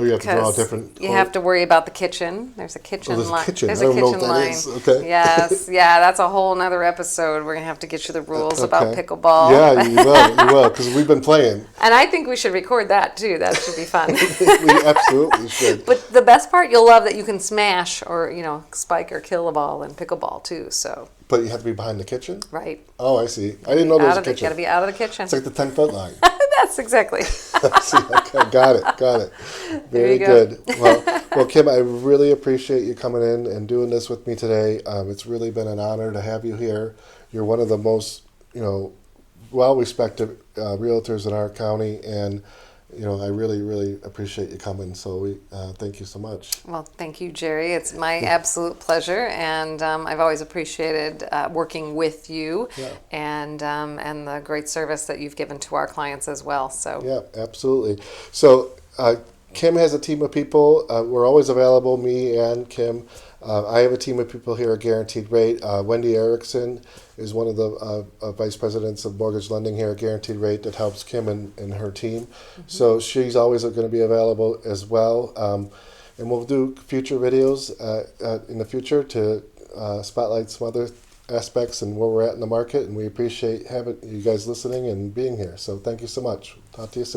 Oh, you have to draw a because different you quote? have to worry about the kitchen. There's a kitchen Oh, there's a line. kitchen. There's I a don't know kitchen what that line. is. Okay. Yes, yeah, that's a whole nother episode. We're gonna have to get you the rules about Okay. pickleball. Yeah, you will, because we've been playing. And I think we should record that too. That should be fun. We absolutely should. But the best part, you'll love that you can smash or spike or kill a ball in pickleball too. So But you have to be behind the kitchen? right. Oh, I see. I didn't know there was a Got to kitchen. be out of the kitchen. It's like the 10-foot line. That's exactly. See, okay, got it. There you Very go. good. Well, Kim, I really appreciate you coming in and doing this with me today. It's really been an honor to have you here. You're one of the most, well-respected realtors in our county, and I really, really appreciate you coming. So we thank you so much. Well, thank you, Jerry. It's my absolute pleasure, and I've always appreciated working with you, Yeah. and the great service that you've given to our clients as well. So Yeah, absolutely. So Kim has a team of people. We're always available, me and Kim. I have a team of people here at Guaranteed Rate. Wendy Erickson is one of the vice presidents of mortgage lending here at Guaranteed Rate that helps Kim and her team. Mm-hmm. So she's always going to be available as well. And we'll do future videos in the future to spotlight some other aspects and where we're at in the market. And we appreciate having you guys listening and being here. So thank you so much. Talk to you soon.